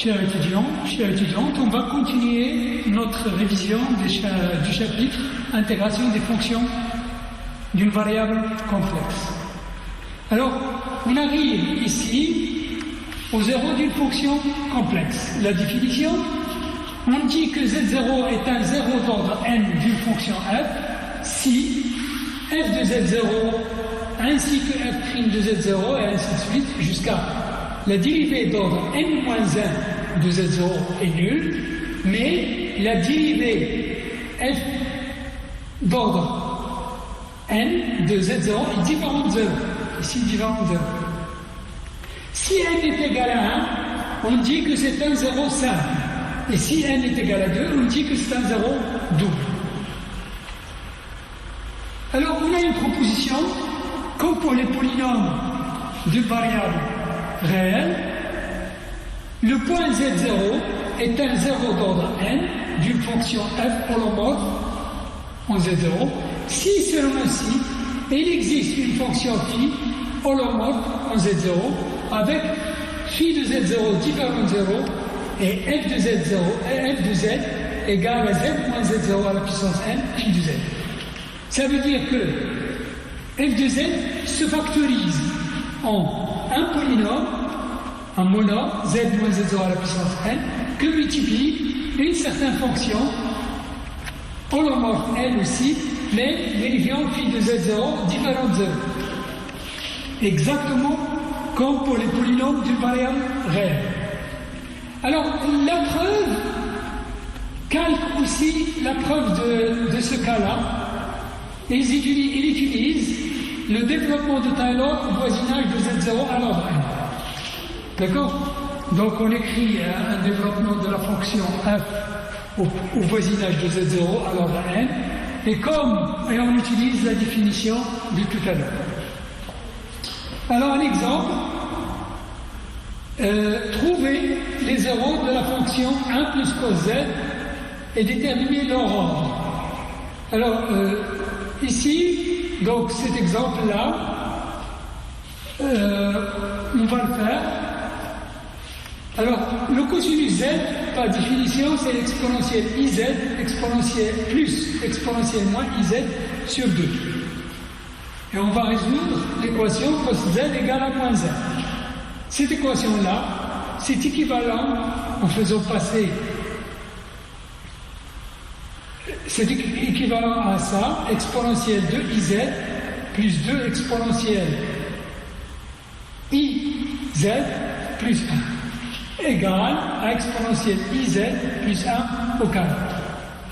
chers étudiantes, on va continuer notre révision du chapitre Intégration des fonctions d'une variable complexe. Alors, on arrive ici au zéro d'une fonction complexe. La définition, on dit que Z0 est un zéro d'ordre n d'une fonction f si f de Z0 ainsi que f' de Z0 et ainsi de suite jusqu'à la dérivée d'ordre n-1 de Z0 est nulle, mais la dérivée f d'ordre n de Z0 est différente de 0. Ici, différente de 0. Si n est égal à 1, on dit que c'est un zéro simple. Et si n est égal à 2, on dit que c'est un zéro double. Alors, on a une proposition, comme pour les polynômes de variables réelles, le point Z0 est un zéro d'ordre n d'une fonction f holomorphe en Z0, si seulement si il existe une fonction phi holomorphe en Z0 avec phi de Z0 différent de 0 et f de Z0 et f de Z égale à Z moins Z0 à la puissance n phi de Z. Ça veut dire que f de Z se factorise en un polynôme, un monôme, Z moins Z0 à la puissance n, que multiplie une certaine fonction, holomorphe n aussi, mais vérifiant phi de Z0 différent de 0. Exactement comme pour les polynômes d'une variable réelle. Alors, la preuve calque aussi la preuve de ce cas-là. Il utilise le développement de Taylor au voisinage de Z0 à l'ordre n. D'accord? Donc, on écrit un développement de la fonction f au voisinage de Z0 à l'ordre n, et on utilise la définition de tout à l'heure. Alors, un exemple, trouver les zéros de la fonction 1 plus cos z et déterminer leur ordre. Alors, ici, donc cet exemple-là, on va le faire. Alors, le cosinus z, par définition, c'est l'exponentielle iz, exponentielle plus exponentielle moins iz sur 2. Et on va résoudre l'équation cos z égale à moins 1. Cette équation-là, c'est équivalent, en faisant passer, c'est équivalent à ça, exponentielle de iz plus 2 exponentielle iz plus 1 égale à exponentielle iz plus 1 au carré,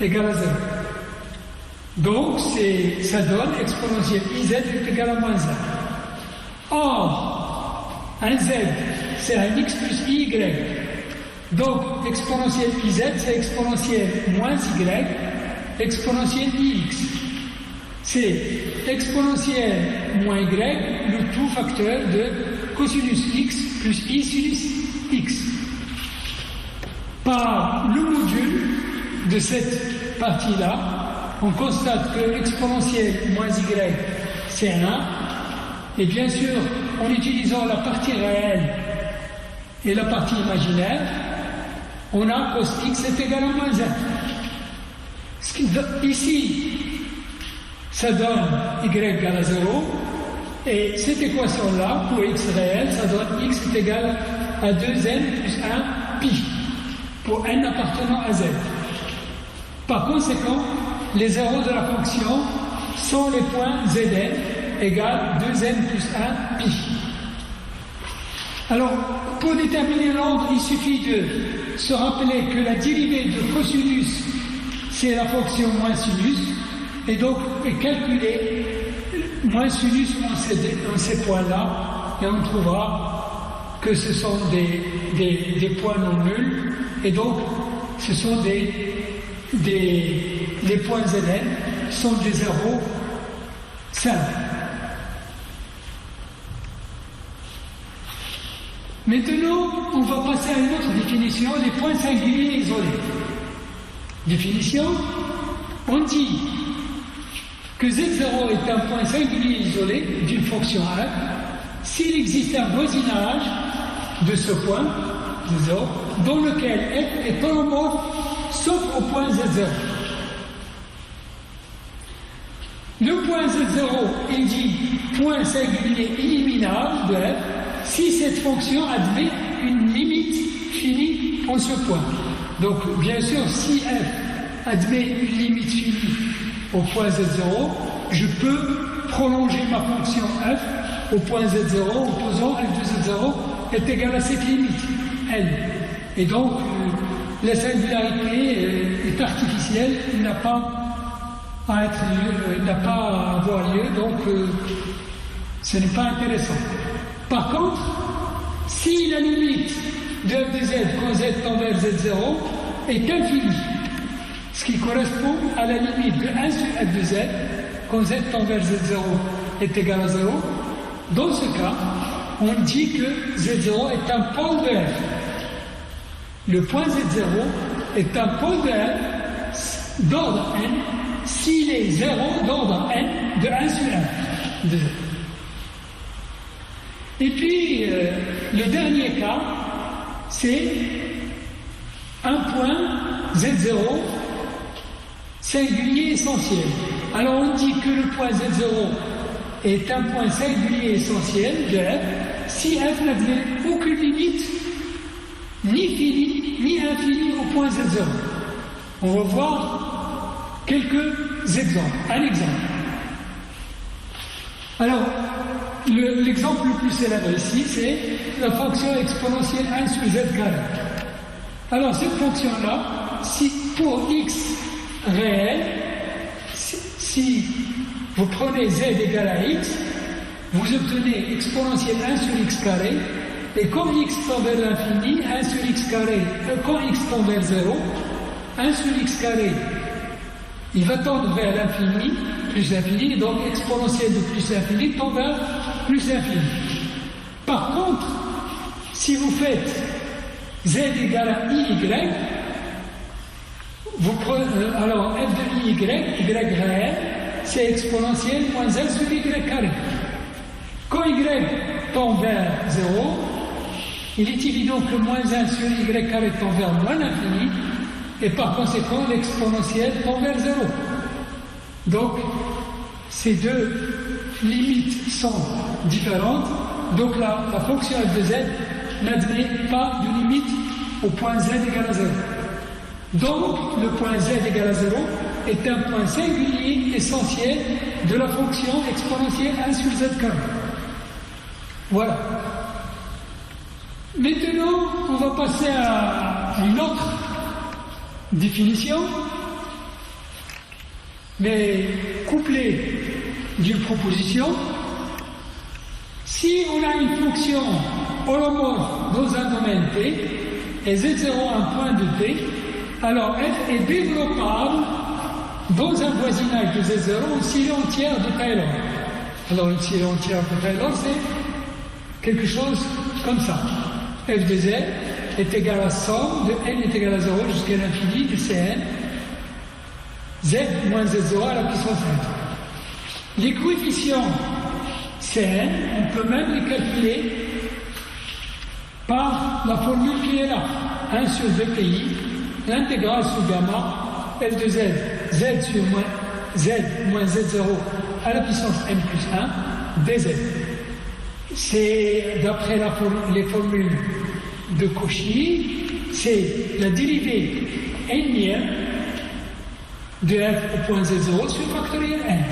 égale à 0. Donc, ça donne exponentielle iz est égale à moins 1. Or, un z, c'est un x plus y. Donc, exponentielle iz, c'est exponentielle moins y, exponentielle ix. C'est exponentielle moins y, le tout facteur de cosinus x plus i sinus x. Par le module de cette partie-là, on constate que l'exponentielle moins y, c'est 1. Et bien sûr, en utilisant la partie réelle et la partie imaginaire, on a cos x est égal à moins 1. Ici, ça donne y égale à 0. Et cette équation-là, pour x réel, ça donne x est égal à 2n plus 1 pi, pour n appartenant à z. Par conséquent, les zéros de la fonction sont les points zn égale 2n plus 1 pi. Alors, pour déterminer l'ordre, il suffit de se rappeler que la dérivée de cosinus, c'est la fonction moins sinus, et donc calculer moins sinus dans ces points-là, et on trouvera que ce sont des points non nuls, et donc ce sont les points Zn sont des zéros simples. Maintenant, on va passer à une autre définition, les points singuliers isolés. Définition, on dit que Z0 est un point singulier isolé d'une fonction f s'il existe un voisinage de ce point Z0, dans lequel f est holomorphe sauf au point Z0. Le point Z0 est dit point singulier éliminable de f si cette fonction admet une limite finie en ce point. Donc, bien sûr, si f admet une limite finie au point Z0, je peux prolonger ma fonction f au point Z0 en posant f de Z0 est égal à cette limite, L. Et donc, la singularité est artificielle, il n'a pas à avoir lieu, donc ce n'est pas intéressant. Par contre, si la limite de f de z quand z tend vers z0 est infinie, ce qui correspond à la limite de 1 sur f de z quand z tend vers z0 est égal à 0, dans ce cas, on dit que z0 est un pôle de f. Le point z0 est un pôle de f d'ordre n s'il est 0 d'ordre n de 1 sur f de z. Et puis, le dernier cas, c'est un point z0 singulier essentiel. Alors on dit que le point z0 est un point singulier essentiel de f si f n'admet aucune limite, ni finie, ni infinie au point z0. On va voir quelques exemples. Un exemple. Alors, l'exemple le plus célèbre ici, c'est la fonction exponentielle 1 sur z carré. Alors, cette fonction-là, si pour x réel, si vous prenez z égale à x, vous obtenez exponentielle 1 sur x carré, et comme x tend vers l'infini, 1 sur x carré, quand x tend vers 0, 1 sur x carré, il va tendre vers l'infini, plus l'infini, donc exponentielle de plus l'infini tend vers plus l'infini. Par contre, si vous faites z égale à iy, vous prenez, alors f de iy, y réel, c'est exponentielle moins 1 sur y carré. Quand y tend vers 0, il est évident que moins 1 sur y carré tend vers moins l'infini, et par conséquent, l'exponentielle tend vers 0. Donc, ces deux limites sont différentes. Donc, la fonction f de z n'admet pas de limite au point z égale à 0. Donc, le point z égale à 0 est un point singulier essentiel de la fonction exponentielle 1 sur z carré. Voilà. Maintenant, on va passer à une autre définition, mais couplée d'une proposition. Si on a une fonction holomorphe dans un domaine T, et Z0 un point de T, alors f est développable dans un voisinage de Z0 une série entière de Taylor. Alors une série entière de Taylor, c'est quelque chose comme ça. F de z est égal à somme de n est égal à 0 jusqu'à l'infini de Cn, z moins z0 à la puissance n. Les coefficients Cn, on peut même les calculer par la formule qui est là. 1 sur 2pi, l'intégrale sur gamma, f de z, z sur z moins z0 à la puissance n plus 1, dz. C'est, d'après les formules de Cauchy, c'est la dérivée n de f au point z0 sur factoriel n.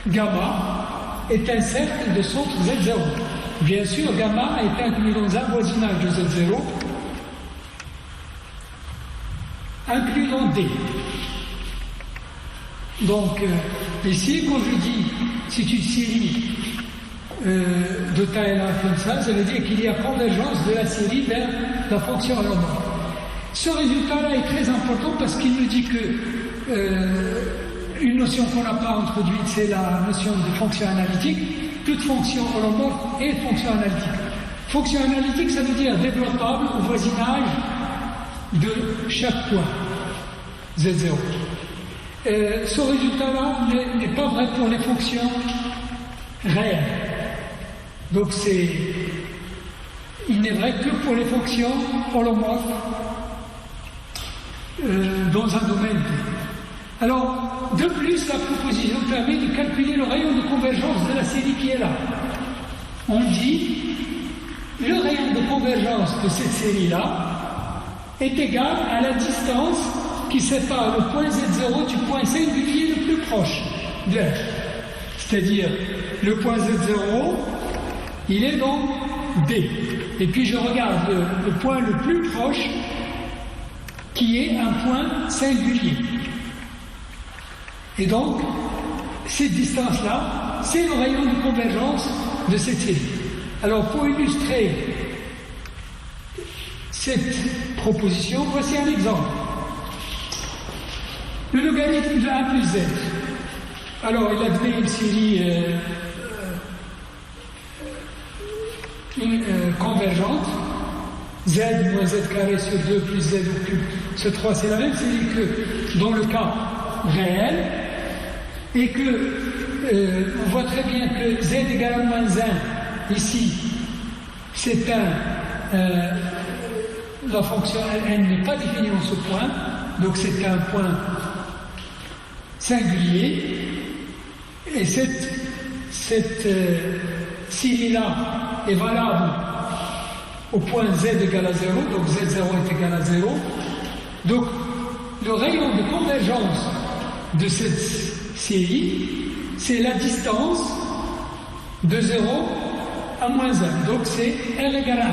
Gamma est un cercle de centre z0. Bien sûr, gamma est inclus dans un voisinage de z0, inclus dans D. Donc, ici, quand je dis c'est une série de taille comme ça veut dire qu'il y a convergence de la série vers la fonction holomorphe. Ce résultat-là est très important parce qu'il nous dit que une notion qu'on n'a pas introduite, c'est la notion de fonction analytique. Toute fonction holomorphe est fonction analytique. Fonction analytique, ça veut dire développable au voisinage de chaque point, Z0. Ce résultat-là n'est pas vrai pour les fonctions réelles. Donc il n'est vrai que pour les fonctions holomorphes dans un domaine. Alors, de plus, la proposition permet de calculer le rayon de convergence de la série qui est là. On dit le rayon de convergence de cette série-là est égal à la distance qui sépare le point Z0 du point singulier le plus proche de R. C'est-à-dire, le point Z0, il est dans D. Et puis je regarde le point le plus proche qui est un point singulier. Et donc, cette distance-là, c'est le rayon de convergence de cette série. Alors, pour illustrer cette proposition, voici un exemple. Le logarithme de 1 plus z. Alors, il admet une série convergente. Z moins z carré sur 2 plus z au cube sur 3, c'est la même série que dans le cas réel. Et que, on voit très bien que z égale à moins 1, ici, c'est la fonction Ln n'est pas définie en ce point, donc c'est un point singulier, et cette série-là est valable au point z égale à 0, donc z0 est égal à 0. Donc, le rayon de convergence de cette série, c'est la distance de 0 à moins 1. Donc c'est R égale à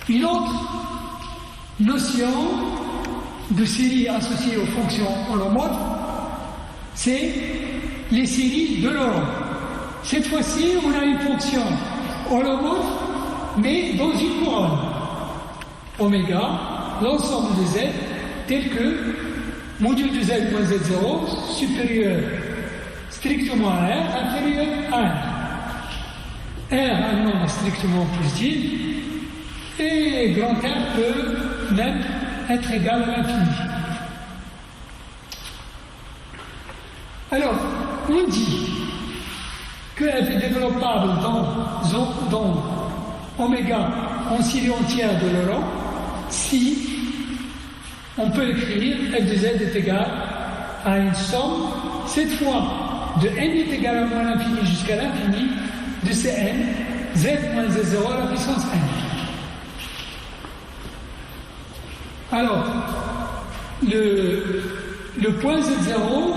1. Une autre notion de série associée aux fonctions holomorphes, c'est les séries de Laurent. Cette fois-ci, on a une fonction holomorphe, mais dans une couronne. Oméga, l'ensemble de z, tel que module de z moins z0 supérieur strictement à R, inférieur à R. R a un nombre strictement positif, et grand R peut même être égal à l'infini. Alors, on dit que f est développable dans oméga en série entière de Laurent si on peut écrire f de z est égal à une somme, cette fois de n est égal à moins l'infini jusqu'à l'infini de Cn, z moins z0 à la puissance n. Alors, le point z0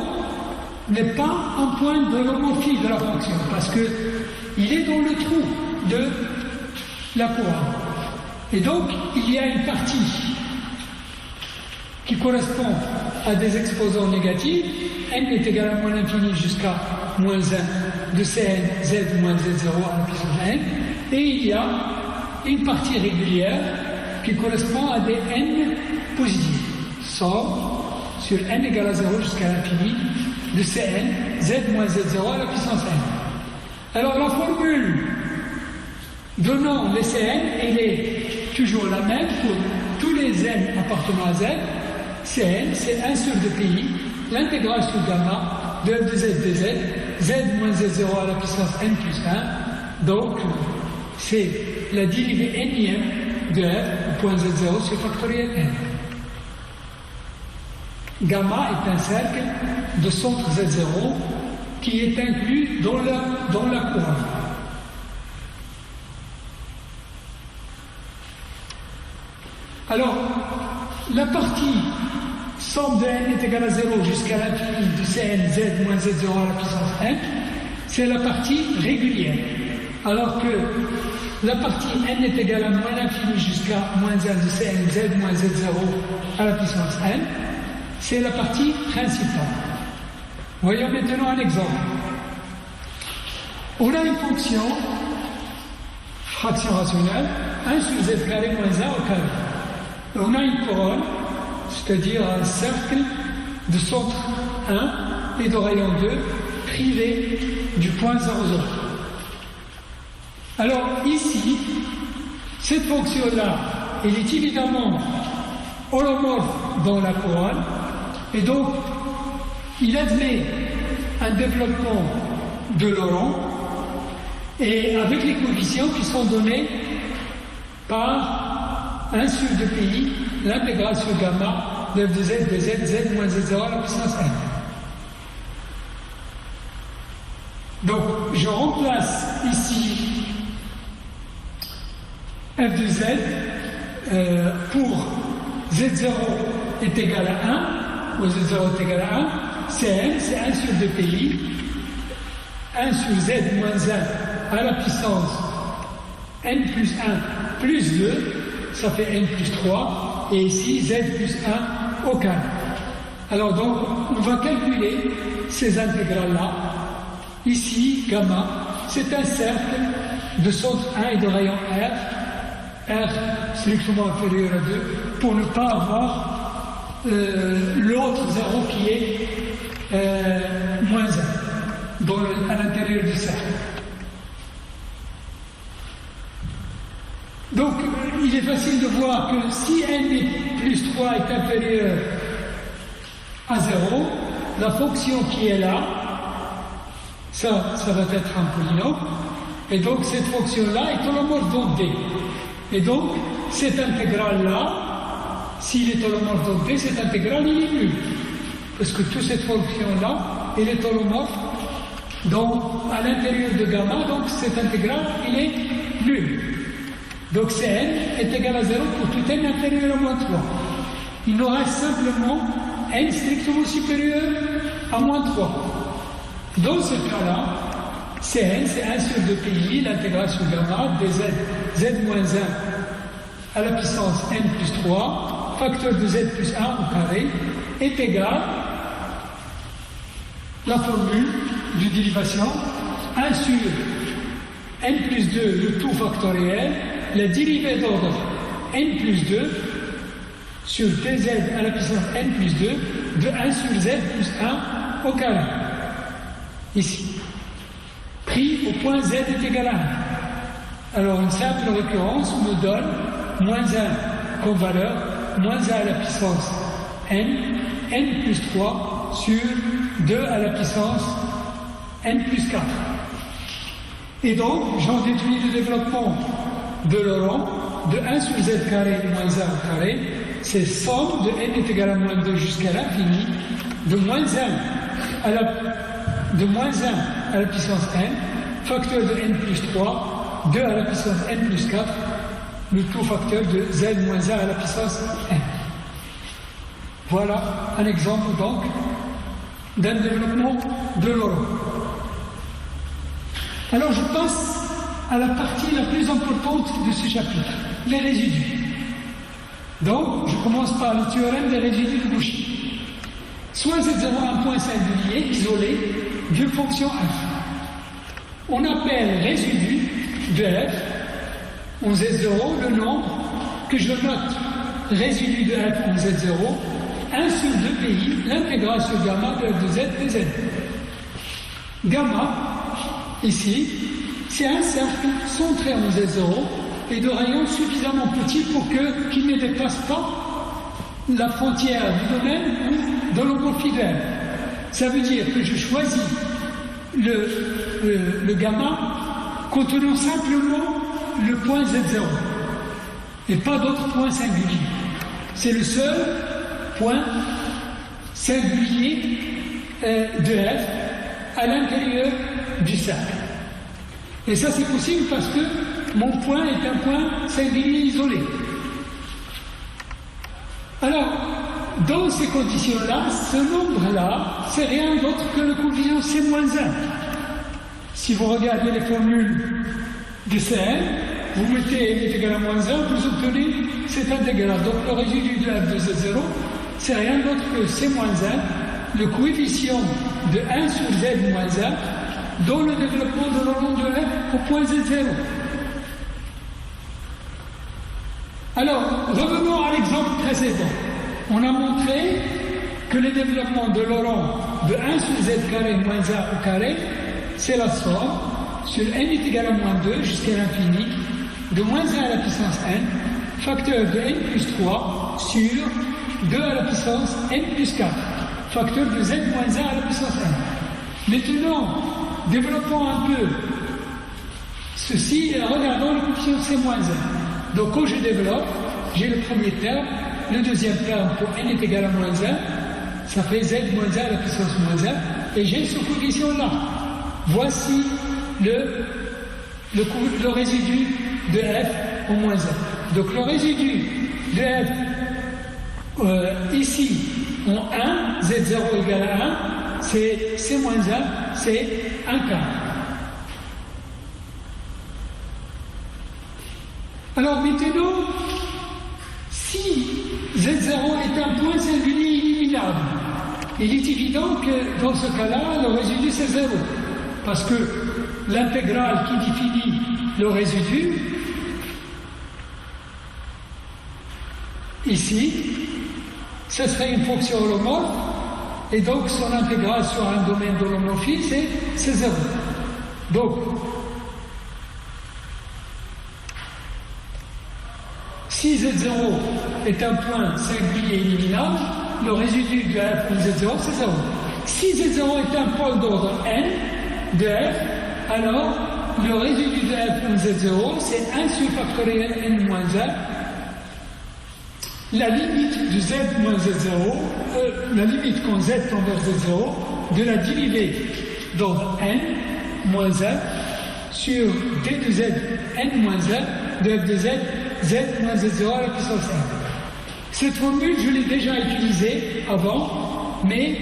n'est pas un point de l'homorphie de la fonction, parce qu'il est dans le trou de la couronne. Et donc, il y a une partie qui correspond à des exposants négatifs, n est égal à moins l'infini jusqu'à moins 1 de Cn, z moins z0 à la puissance n, et il y a une partie régulière qui correspond à des n positifs, somme sur n égale à 0 jusqu'à l'infini de Cn, z moins z0 à la puissance n. Alors la formule donnant les Cn, elle est toujours la même pour tous les n appartenant à z. Cn, c'est 1 sur 2 pi, l'intégrale sur gamma de f de z dz, z moins z0 à la puissance n plus 1, donc c'est la dérivée nième de f au point z0 sur factoriel n. Gamma est un cercle de centre z0 qui est inclus dans la couronne. Alors, la partie somme de n est égale à 0 jusqu'à l'infini de Cn, z moins z0 à la puissance n, c'est la partie régulière. Alors que la partie n est égale à moins l'infini jusqu'à moins 1 de Cn, z moins z0 à la puissance n, c'est la partie principale. Voyons maintenant un exemple. On a une fonction, fraction rationnelle, 1 sur z carré moins 1 au carré. On a une couronne, c'est-à-dire un cercle de centre 1 et de rayon 2 privé du point 0,0. Alors ici, cette fonction-là, elle est évidemment holomorphe dans la couronne, et donc il admet un développement de Laurent, et avec les coefficients qui sont donnés par 1 sur 2 pi, l'intégrale sur gamma de f de z, z moins z0 à la puissance n. Donc, je remplace ici f de z pour z0 est égal à 1, ou z0 est égal à 1, c'est n, c'est 1 sur 2 pi, 1 sur z moins 1 à la puissance n plus 1 plus 2, ça fait n plus 3, et ici z plus 1 au carré. Alors donc, on va calculer ces intégrales-là. Ici, gamma, c'est un cercle de centre 1 et de rayon R strictement inférieur à 2, pour ne pas avoir l'autre zéro qui est moins 1 à l'intérieur du cercle. Donc, il est facile de voir que si n plus 3 est inférieur à 0, la fonction qui est là, ça va être un polynôme, et donc cette fonction-là est holomorphe donc D. Et donc, cette intégrale-là, s'il est holomorphe donc D, cette intégrale, il est nul. Parce que toute cette fonction-là, elle est holomorphe à l'intérieur de gamma, donc cette intégrale, il est nul. Donc Cn est égal à 0 pour tout n inférieur à moins 3. Il nous reste simplement n strictement supérieur à moins 3. Dans ce cas-là, Cn, c'est 1 sur 2 pi, l'intégrale sur gamma de z moins 1 à la puissance n plus 3, facteur de z plus 1 au carré, est égal la formule de dérivation 1 sur n plus 2, le tout factoriel, la dérivée d'ordre n plus 2 sur dz à la puissance n plus 2 de 1 sur z plus 1 au carré. Ici. Pris au point z est égal à 1. Alors une simple récurrence me donne moins 1 comme valeur, moins 1 à la puissance n, n plus 3 sur 2 à la puissance n plus 4. Et donc, j'en déduis le développement de Laurent de 1 sur z carré moins 1 au carré, c'est somme de n est égal à moins 2 jusqu'à l'infini, de moins 1 à la puissance n, facteur de n plus 3, 2 à la puissance n plus 4, le tout facteur de z moins 1 à la puissance n. Voilà un exemple donc d'un développement de Laurent. Alors je passe à la partie la plus importante de ce chapitre, les résidus. Donc je commence par le théorème des résidus de Cauchy. Soit z0 un point singulier isolé d'une fonction f. On appelle résidu de f, en z0, le nombre que je note résidu de f en z0, 1 sur 2 pi, l'intégrale sur gamma de f de z dz. Gamma, ici, c'est un cercle centré en z0 et de rayon suffisamment petit pour qu'il ne dépasse pas la frontière du domaine ou de l'homorphie de f. Ça veut dire que je choisis le gamma contenant simplement le point z0 et pas d'autres points singuliers. C'est le seul point singulier de f à l'intérieur du cercle. Et ça c'est possible parce que mon point est un point singulier isolé. Alors, dans ces conditions-là, ce nombre-là, c'est rien d'autre que le coefficient c-1. Si vous regardez les formules de Cn, vous mettez n est égal à moins 1, vous obtenez cette intégrale. Donc le résidu de f de z0, c'est rien d'autre que c-1, le coefficient de 1 sur z moins 1, dans le développement de Laurent de f au point z0. Alors, revenons à l'exemple précédent. On a montré que le développement de Laurent de 1 sur z carré moins 1 au carré, c'est la somme sur n est égal à moins 2 jusqu'à l'infini de moins 1 à la puissance n, facteur de n plus 3 sur 2 à la puissance n plus 4, facteur de z moins 1 à la puissance n. Maintenant, développons un peu ceci et regardons le coefficient C-1. Donc quand je développe, j'ai le premier terme, le deuxième terme pour n est égal à moins 1, ça fait z moins 1 à la puissance moins 1, et j'ai ce coefficient-là. Voici le résidu de f au moins 1. Donc le résidu de f ici en 1, z0 égale à 1, c'est c moins 1, c'est 1 quart. Alors maintenant, si z0 est un point singulier illimitable, il est évident que dans ce cas-là, le résidu c'est 0. Parce que l'intégrale qui définit le résidu, ici, ce serait une fonction holomorphe, et donc son intégrale sur un domaine d'holomorphie, c'est 0. Donc, si Z0 est un point singulier éliminable, le résidu de f de Z0, c'est 0. Si Z0 est un pôle d'ordre n de f, alors le résidu de f de Z0, c'est 1 sur factoriel n moins 1. La limite de z moins z0, la limite quand z tend vers z0, de la dérivée d'ordre n moins 1 sur d de z n moins 1 de f de z, z moins z0 à la puissance 1. Cette formule, je l'ai déjà utilisée avant, mais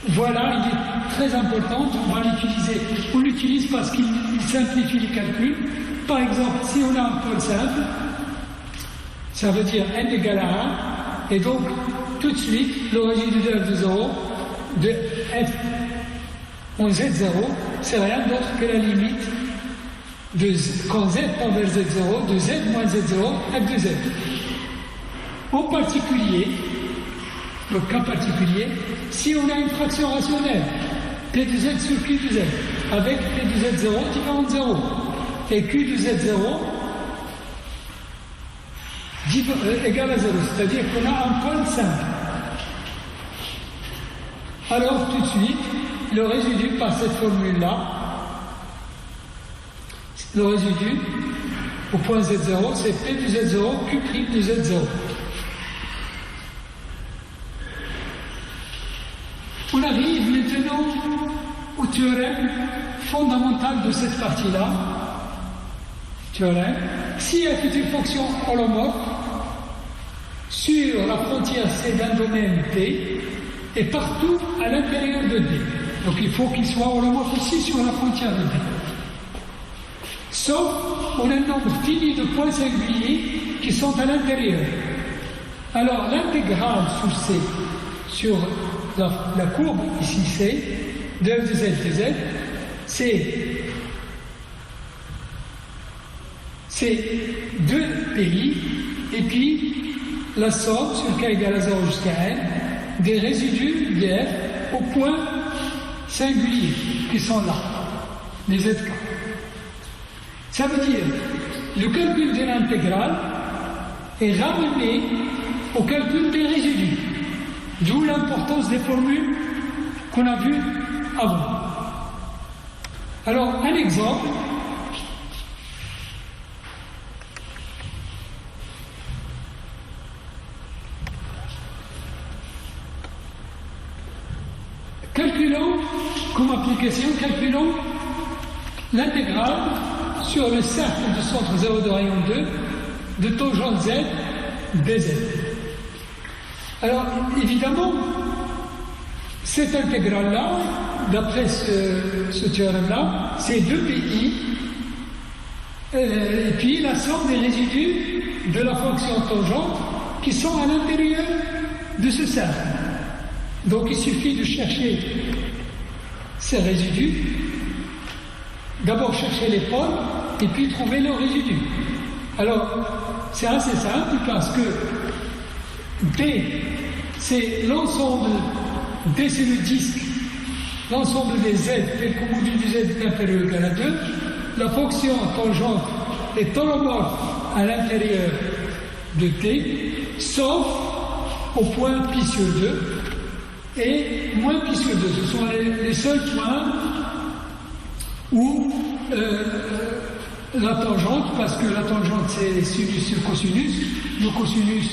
voilà, il est très important, on va l'utiliser. On l'utilise parce qu'il simplifie les calculs. Par exemple, si on a un pôle simple, ça veut dire n égale à 1, et donc tout de suite, le résidu de f de 0 de f en z0, c'est rien d'autre que la limite de quand z tend vers z0, de z moins z0, f de z. En particulier, le cas particulier, si on a une fraction rationnelle, p de z sur q de z, avec p de z0 différent de 0, et q de z0 égal à 0, c'est-à-dire qu'on a un pôle simple. Alors tout de suite, le résidu par cette formule-là, le résidu au point z0, c'est p de z0, q' de z0. On arrive maintenant au théorème fondamental de cette partie-là. Théorème. Si f est une fonction holomorphe sur la frontière C d'un domaine D et partout à l'intérieur de D. Donc il faut qu'il soit holomorphe aussi sur la frontière de D. Sauf on a un nombre fini de points singuliers qui sont à l'intérieur. Alors l'intégrale sous C sur la courbe ici C de f de z de z, c'est 2 pi et puis la somme sur k égale à 0 jusqu'à n des résidus de f au point singulier qui sont là, les zk. Ça veut dire le calcul de l'intégrale est ramené au calcul des résidus, d'où l'importance des formules qu'on a vues avant. Alors, un exemple. Calculons, comme application, calculons l'intégrale sur le cercle de centre 0 de rayon 2 de tangente z dz. Alors, évidemment, cette intégrale-là, d'après ce théorème-là, c'est 2 pi, et puis la somme des résidus de la fonction tangente qui sont à l'intérieur de ce cercle. Donc il suffit de chercher ces résidus, d'abord chercher les pôles, et puis trouver leurs résidus. Alors, c'est assez simple parce que D, c'est l'ensemble, D c'est le disque, l'ensemble des Z, et le module du Z est inférieur ou égal à 2, la fonction tangente est holomorphe à l'intérieur de T, sauf au point pi sur 2 et moins pi sur 2. Ce sont les seuls points ou la tangente, parce que la tangente c'est sinus sur cosinus, le cosinus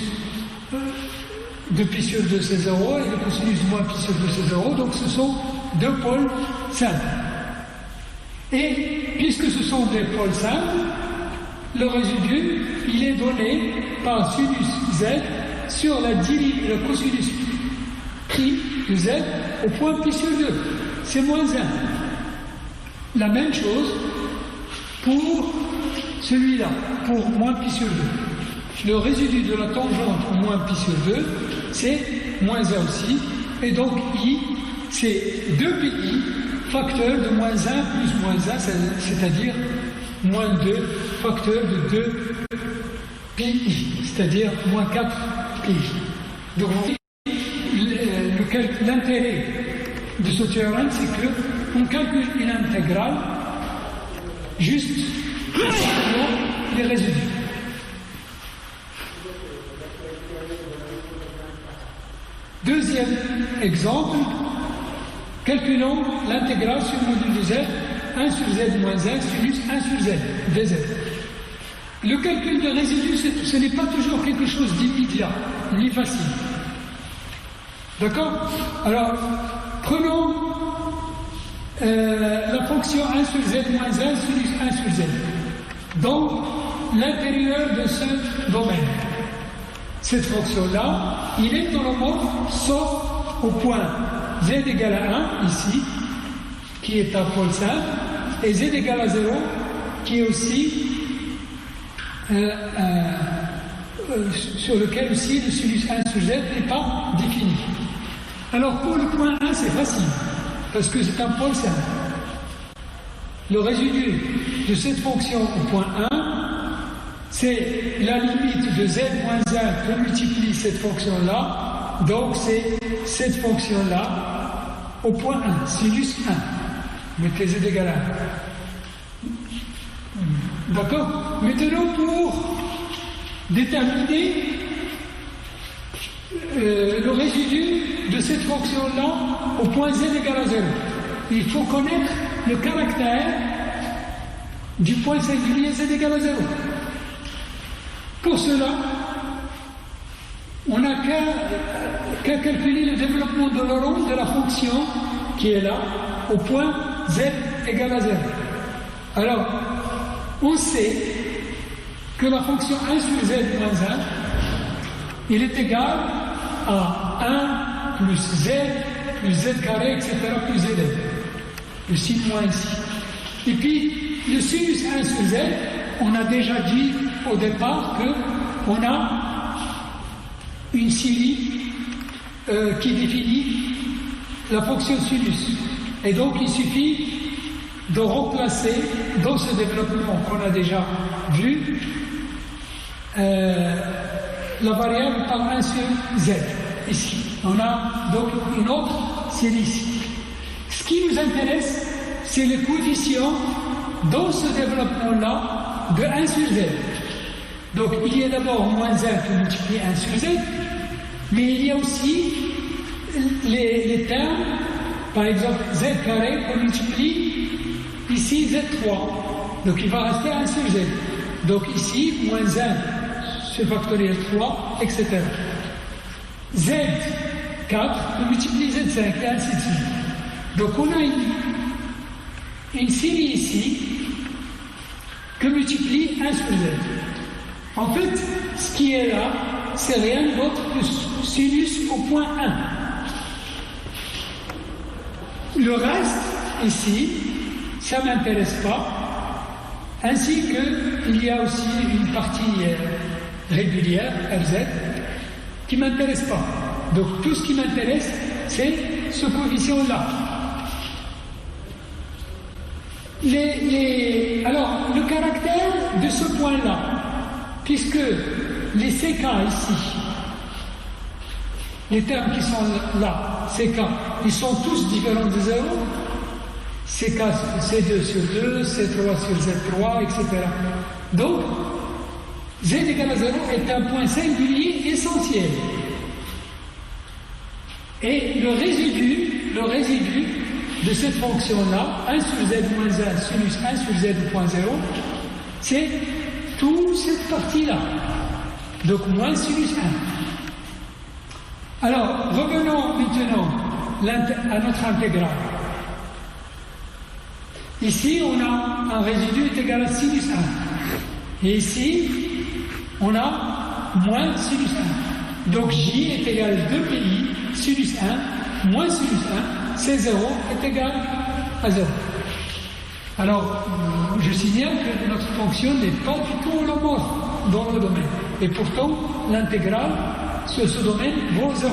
de pi sur 2 c'est 0 et le cosinus moins pi sur 2 c'est 0, donc ce sont deux pôles simples. Et puisque ce sont des pôles simples, le résidu il est donné par sinus z sur le cosinus pi de z au point pi sur 2, c'est moins 1. La même chose pour celui-là, pour moins pi sur 2. Le résidu de la tangente moins pi sur 2, c'est moins 1 aussi. Et donc I, c'est 2pi facteur de moins 1 plus moins 1, c'est-à-dire moins 2 facteur de 2pi, c'est-à-dire moins 4pi. Donc l'intérêt de ce théorème, c'est qu'on calcule une intégrale juste les résidus. Deuxième exemple, calculons l'intégrale sur le module de z, 1 sur z moins 1, sinus 1 sur z, dz. Le calcul de résidus, ce n'est pas toujours quelque chose d'immédiat, ni facile. D'accord? Alors, prenons la fonction 1 sur z moins 1, sinus 1 sur z. Donc, l'intérieur de ce domaine. Cette fonction-là, il est holomorphe sauf au point z égale à 1, ici, qui est un pôle simple, et z égale à 0, qui est aussi sur lequel aussi le sinus 1 sur z n'est pas défini. Alors pour le point 1, c'est facile, parce que c'est un pôle simple. Le résidu de cette fonction au point 1, c'est la limite de z moins 1 que multiplie cette fonction-là, donc c'est cette fonction-là au point 1, sinus 1. Mettez z égale à 1. D'accord? Maintenant, pour déterminer le résidu de cette fonction-là au point z égale à 0, il faut connaître le caractère du point singulier z égale à 0. Pour cela, on n'a qu'à calculer le développement de l'orange de la fonction qui est là, au point z égale à 0. Alors, on sait que la fonction 1 sur z moins 1, il est égal à 1 plus z carré, etc., plus z. Le signe moins ici. Et puis, le sinus 1 sur z, on a déjà dit au départ qu'on a une série qui définit la fonction sinus. Et donc, il suffit de remplacer dans ce développement qu'on a déjà vu la variable par 1 sur z. Ici, on a donc une autre série ici. Ce qui nous intéresse, c'est le coefficient dans ce développement-là de 1 sur z. Donc il y a d'abord moins 1 qui multiplie 1 sur z, mais il y a aussi les termes, par exemple z carré qu'on multiplie ici z3. Donc il va rester 1 sur z. Donc ici, moins 1 sur factoriel 3, etc. Z4 peut multiplier Z5 et ainsi de suite. Donc on a une série ici que multiplie 1 sur Z. En fait, ce qui est là, c'est rien d'autre que sinus au point 1. Le reste, ici, ça ne m'intéresse pas. Ainsi qu'il y a aussi une partie régulière, RZ, qui ne m'intéresse pas. Donc tout ce qui m'intéresse, c'est ce coefficient-là. Alors, le caractère de ce point-là, puisque les CK ici, les termes qui sont là, CK, ils sont tous différents de 0. CK, C2 sur 2, C3 sur Z3, etc. Donc, Z égale à 0 est un point singulier essentiel. Et le résidu de cette fonction-là, 1 sur z moins 1 sinus 1 sur z point 0, c'est toute cette partie-là. Donc moins sinus 1. Alors, revenons maintenant à notre intégrale. Ici, on a un résidu est égal à sinus 1. Et ici, on a moins sinus 1. Donc J est égal à 2pi sinus 1 moins sinus 1, c'est 0 est égal à 0. Alors, je signale que notre fonction n'est pas du tout holomorphe dans le domaine. Et pourtant, l'intégrale sur ce domaine vaut 0.